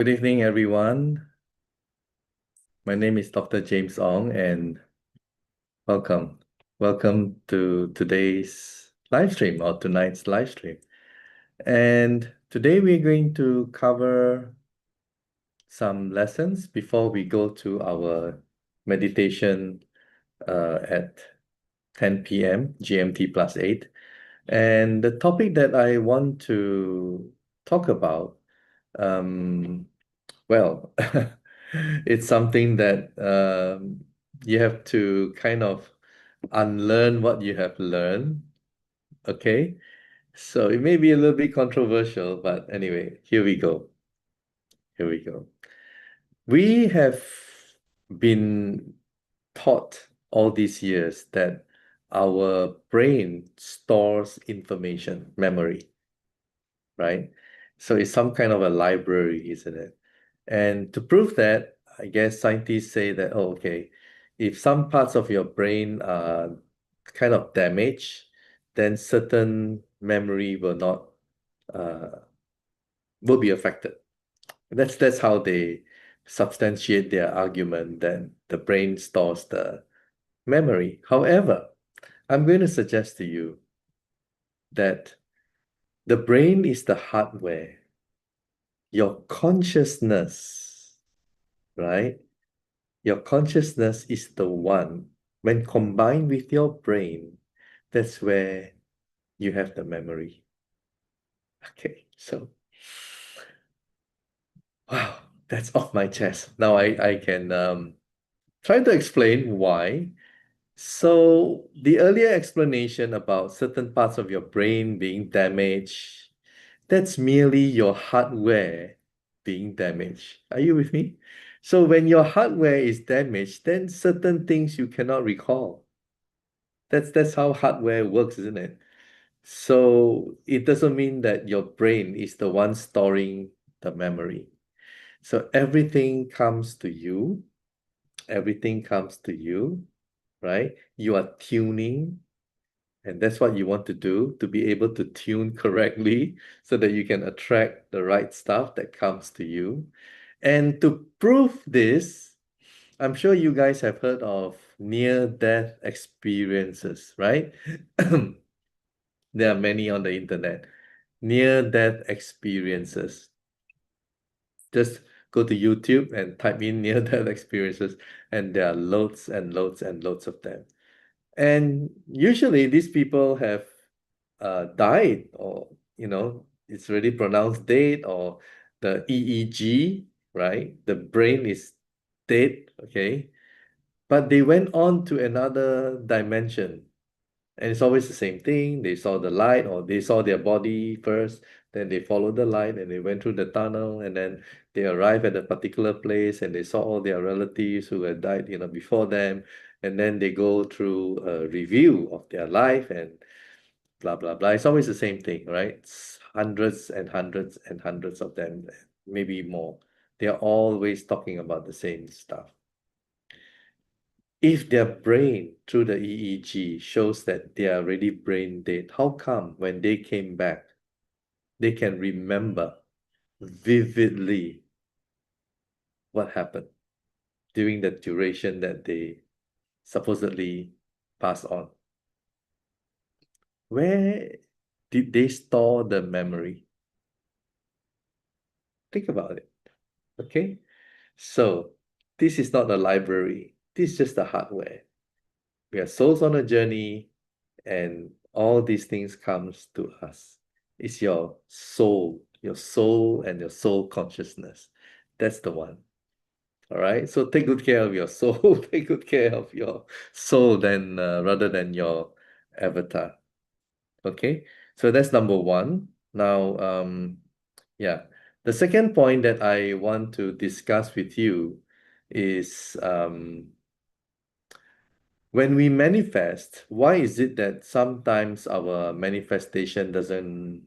Good evening, everyone. My name is Dr. James Ong, and welcome. Welcome to today's live stream or tonight's live stream. And today we're going to cover some lessons before we go to our meditation at 10 p.m. GMT plus 8. And the topic that I want to talk about, um, well, it's something that you have to kind of unlearn what you have learned. Okay. So it may be a little bit controversial, but anyway, here we go. Here we go. We have been taught all these years that our brain stores information, memory, right? So it's some kind of a library, isn't it? And to prove that, I guess scientists say that, oh, okay, if some parts of your brain are kind of damaged, then certain memory uh, will be affected. That's how they substantiate their argument that the brain stores the memory. However, I'm going to suggest to you that the brain is the hardware. Your consciousness, right? Your consciousness is the one, when combined with your brain, that's where you have the memory. Okay, so wow, that's off my chest. Now I can try to explain why. So the earlier explanation about certain parts of your brain being damaged, that's merely your hardware being damaged. Are you with me? So when your hardware is damaged, then certain things you cannot recall. That's how hardware works, isn't it? So it doesn't mean that your brain is the one storing the memory. So everything comes to you, right? You are tuning, and that's what you want to do, to be able to tune correctly so that you can attract the right stuff that comes to you. And to prove this, I'm sure you guys have heard of near-death experiences, right? There are many on the internet. Near-death experiences. Just go to YouTube and type in near-death experiences, and there are loads and loads and loads of them. And usually these people have died, or it's already pronounced dead, or the EEG, right? The brain is dead, okay? But they went on to another dimension. And it's always the same thing. They saw the light, or they saw their body first, then they followed the light and they went through the tunnel, and then they arrived at a particular place and they saw all their relatives who had died, before them. And then they go through a review of their life and blah, blah, blah. It's always the same thing, right? It's hundreds and hundreds and hundreds of them, maybe more. They're always talking about the same stuff. If their brain, through the EEG, shows that they are already brain dead, how come when they came back, they can remember vividly what happened during the duration that they supposedly passed on? Where did they store the memory? Think about it, okay? So this is not a library. This is just the hardware. We are souls on a journey, and all these things comes to us. It's your soul and your soul consciousness. That's the one. All right. So take good care of your soul. Take good care of your soul, then rather than your avatar. Okay. So that's number one. Now, yeah. The second point that I want to discuss with you is when we manifest, why is it that sometimes our manifestation doesn't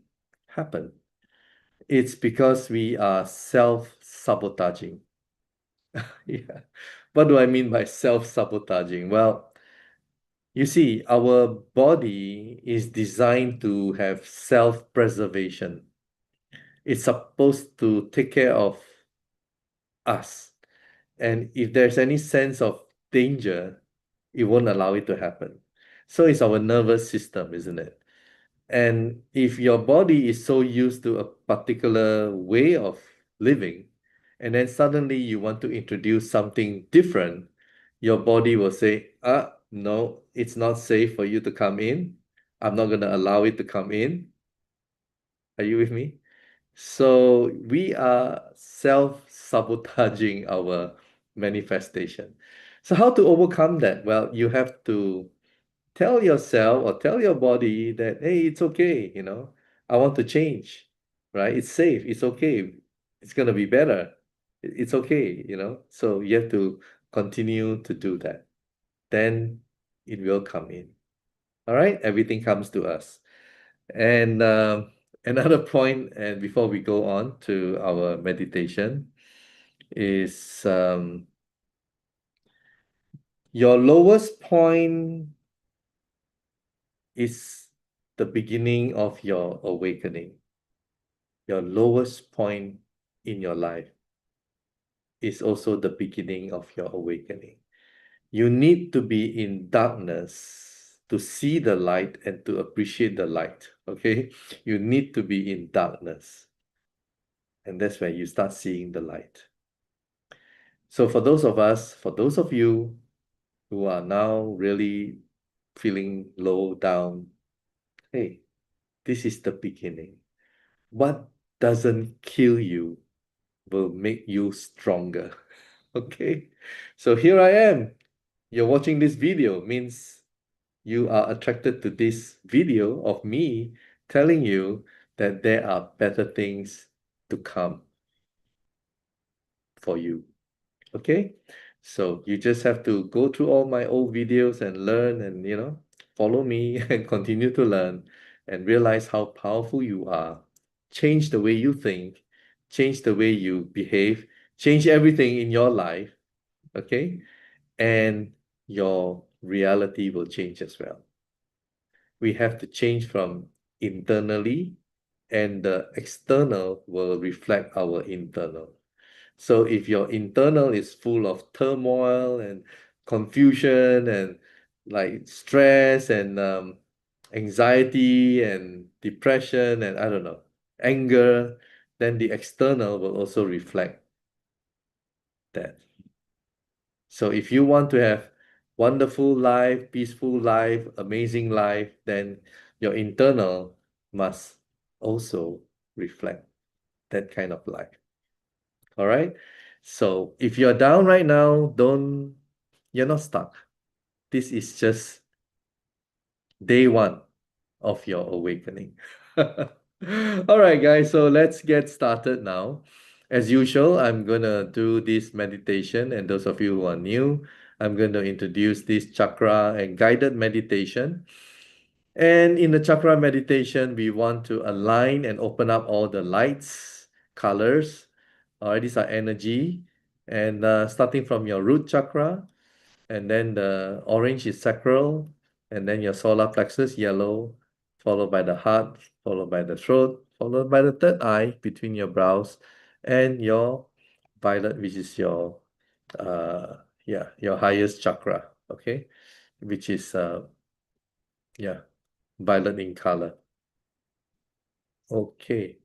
happen? It's because we are self-sabotaging. Yeah. What do I mean by self-sabotaging? Well, you see, our body is designed to have self-preservation. It's supposed to take care of us. And if there's any sense of danger, it won't allow it to happen. So it's our nervous system, isn't it? And if your body is so used to a particular way of living, and then suddenly you want to introduce something different, your body will say, no, it's not safe for you to come in. I'm not going to allow it to come in. Are you with me? So we are self-sabotaging our manifestation. So how to overcome that? Well, you have to tell yourself or tell your body that, hey, it's okay, I want to change, right? It's safe, it's okay, it's gonna be better. It's okay. So you have to continue to do that. Then it will come in. All right, everything comes to us. And another point, and before we go on to our meditation, is your lowest point is the beginning of your awakening. Your lowest point in your life is also the beginning of your awakening. You need to be in darkness to see the light and to appreciate the light. Okay? You need to be in darkness. And that's when you start seeing the light. So for those of you who are now really feeling low down, hey, this is the beginning. What doesn't kill you will make you stronger. Okay? So here I am. You're watching this video, means you are attracted to this video of me telling you that there are better things to come for you. Okay? So you just have to go through all my old videos and learn and, follow me and continue to learn and realize how powerful you are. Change the way you think, change the way you behave, change everything in your life. Okay? And your reality will change as well. We have to change from internally, and the external will reflect our internal. So if your internal is full of turmoil and confusion and like stress and anxiety and depression and I don't know, anger, then the external will also reflect that. So if you want to have wonderful life, peaceful life, amazing life, then your internal must also reflect that kind of life. All right. So if you're down right now, you're not stuck. This is just day one of your awakening. All right, guys. So let's get started now. As usual, I'm gonna do this meditation, and those of you who are new, I'm going to introduce this chakra and guided meditation. And in the chakra meditation, we want to align and open up all the lights, colors. All right, these are energy. And starting from your root chakra, and then the orange is sacral, and then your solar plexus, yellow, followed by the heart, followed by the throat, followed by the third eye between your brows, and your violet, which is your your highest chakra, okay, which is violet in color. Okay,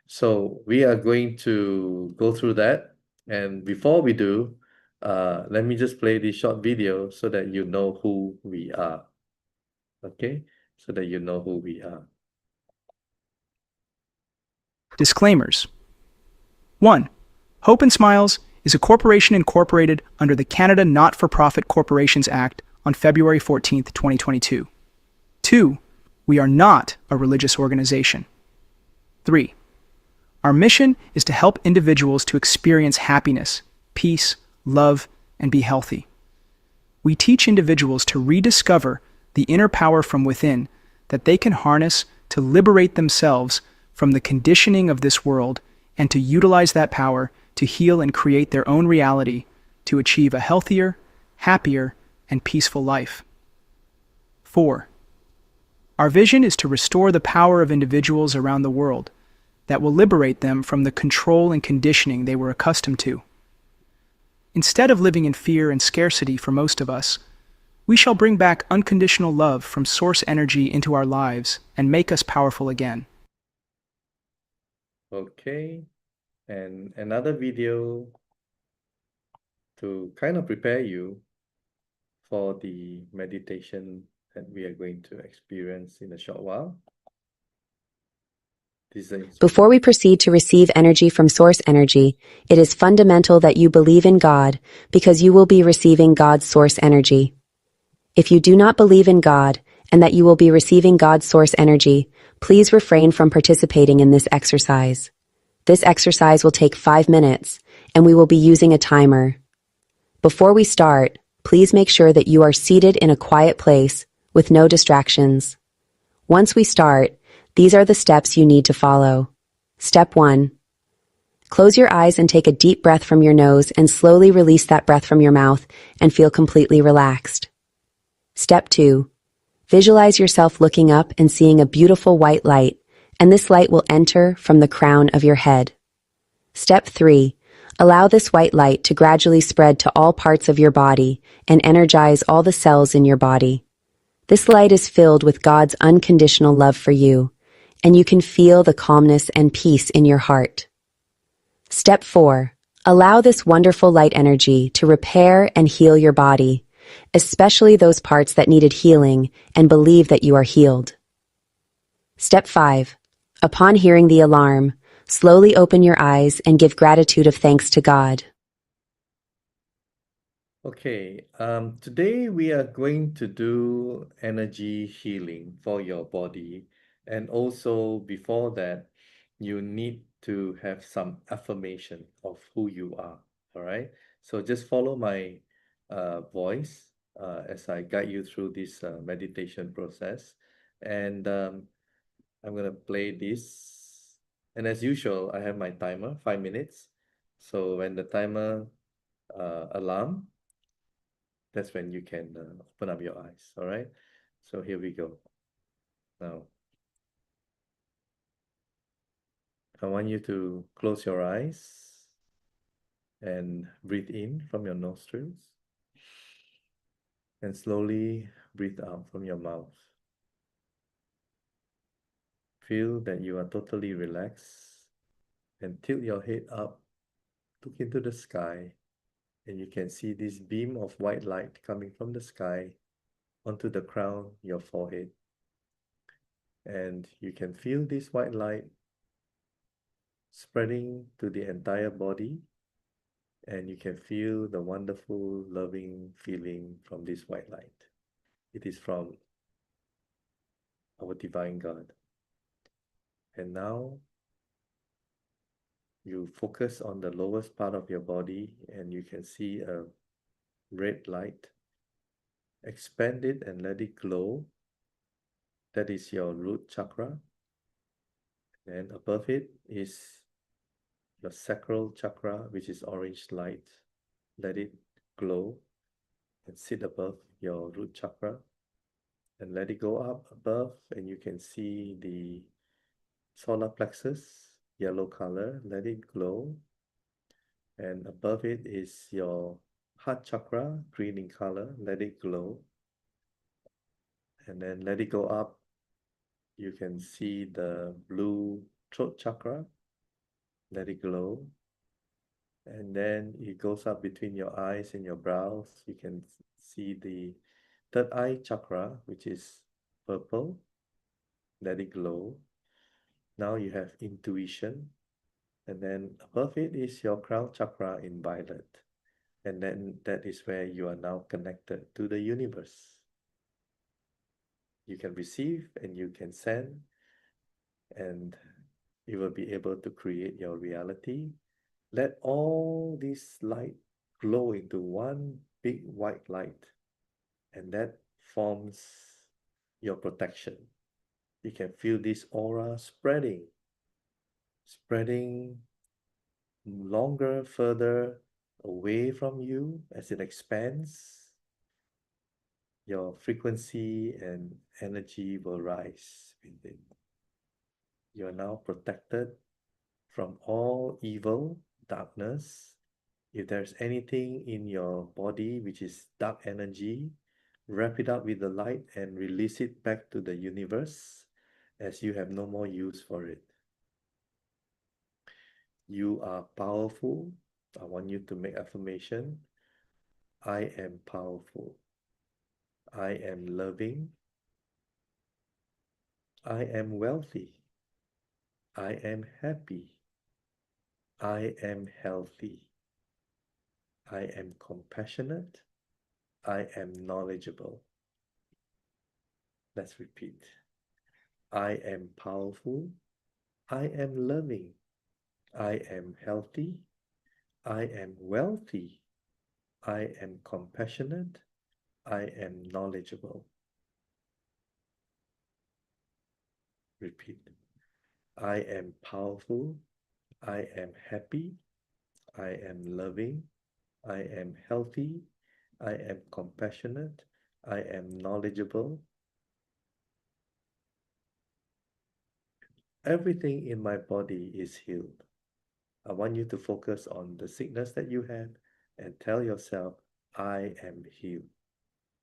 so we are going to go through that, and before we do, let me just play this short video so that you know who we are. Okay, so that you know who we are. Disclaimers. 1. Hope and Smiles is a corporation incorporated under the Canada Not-for-Profit Corporations Act on February 14, 2022. 2. We are not a religious organization. 3. Our mission is to help individuals to experience happiness, peace, love, and be healthy. We teach individuals to rediscover the inner power from within that they can harness to liberate themselves from the conditioning of this world and to utilize that power to heal and create their own reality to achieve a healthier, happier, and peaceful life. 4. Our vision is to restore the power of individuals around the world that will liberate them from the control and conditioning they were accustomed to, Instead of living in fear and scarcity for most of us, we shall bring back unconditional love from source energy into our lives and make us powerful again. Okay, and another video to kind of prepare you for the meditation that we are going to experience in a short while. Before we proceed to receive energy from source energy, it is fundamental that you believe in God, because you will be receiving God's source energy. If you do not believe in God and that you will be receiving God's source energy, please refrain from participating in this exercise. This exercise will take 5 minutes, and we will be using a timer. Before we start, please make sure that you are seated in a quiet place with no distractions. Once we start, these are the steps you need to follow. Step 1. Close your eyes and take a deep breath from your nose and slowly release that breath from your mouth and feel completely relaxed. Step 2. Visualize yourself looking up and seeing a beautiful white light, and this light will enter from the crown of your head. Step 3. Allow this white light to gradually spread to all parts of your body and energize all the cells in your body. This light is filled with God's unconditional love for you, and you can feel the calmness and peace in your heart. Step 4. Allow this wonderful light energy to repair and heal your body, especially those parts that needed healing, and believe that you are healed. Step 5. Upon hearing the alarm, slowly open your eyes and give gratitude of thanks to God. Okay, today we are going to do energy healing for your body. And also before that, you need to have some affirmation of who you are. All right. So just follow my voice as I guide you through this meditation process. And I'm going to play this. And as usual, I have my timer, 5 minutes. So when the timer alarm, that's when you can open up your eyes. All right. So here we go. Now, I want you to close your eyes and breathe in from your nostrils and slowly breathe out from your mouth. Feel that you are totally relaxed and tilt your head up, look into the sky, and you can see this beam of white light coming from the sky onto the crown, your forehead. And you can feel this white light spreading to the entire body, and you can feel the wonderful, loving feeling from this white light. It is from our divine God. And now you focus on the lowest part of your body, and you can see a red light. Expand it and let it glow. That is your root chakra. And above it is your sacral chakra, which is orange light. Let it glow and sit above your root chakra. And let it go up above, and you can see the solar plexus, yellow color. Let it glow. And above it is your heart chakra, green in color. Let it glow. And then let it go up. You can see the blue throat chakra. Let it glow. And then it goes up between your eyes and your brows. You can see the third eye chakra, which is purple. Let it glow. Now you have intuition. And then above it is your crown chakra in violet. And then that is where you are now connected to the universe. You can receive and you can send, and you will be able to create your reality. Let all this light glow into one big white light, and that forms your protection. You can feel this aura spreading longer, further away from you as it expands. Your frequency and energy will rise within. You are now protected from all evil, darkness, If there's anything in your body which is dark energy, wrap it up with the light and release it back to the universe as you have no more use for it. You are powerful. I want you to make affirmation. I am powerful. I am loving. I am wealthy. I am happy. I am healthy. I am compassionate. I am knowledgeable. Let's repeat. I am powerful. I am loving. I am healthy. I am wealthy. I am compassionate. I am knowledgeable. Repeat. I am powerful. I am happy. I am loving. I am healthy. I am compassionate. I am knowledgeable. Everything in my body is healed. I want you to focus on the sickness that you have and tell yourself, I am healed.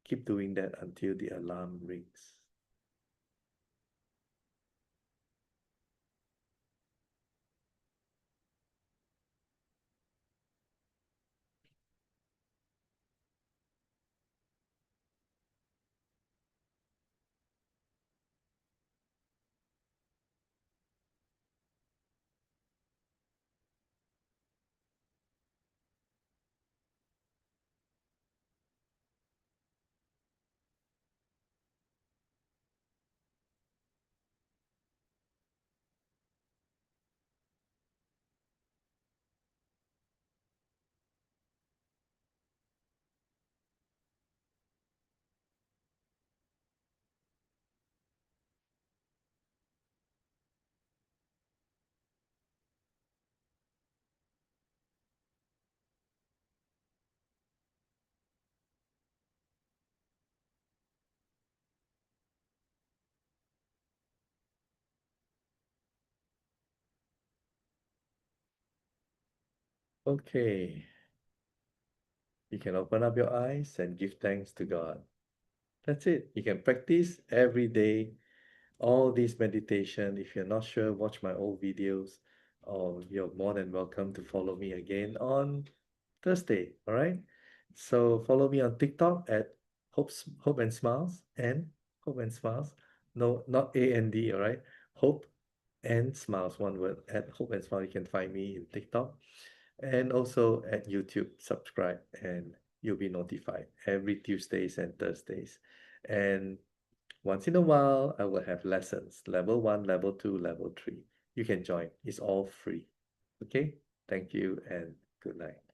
Keep doing that until the alarm rings. Okay, you can open up your eyes and give thanks to God. That's it. You can practice every day all this meditation. If you're not sure, watch my old videos, or you're more than welcome to follow me again on Thursday. All right. So follow me on TikTok at Hope and Smiles and Hope and Smiles. No, not AND. All right. Hope and Smiles, one word, at Hope and Smiles. You can find me in TikTok and also at YouTube. Subscribe and you'll be notified every Tuesdays and Thursdays. And once in a while, I will have lessons, level 1, level 2, level 3. You can join. It's all free. Okay? Thank you and good night.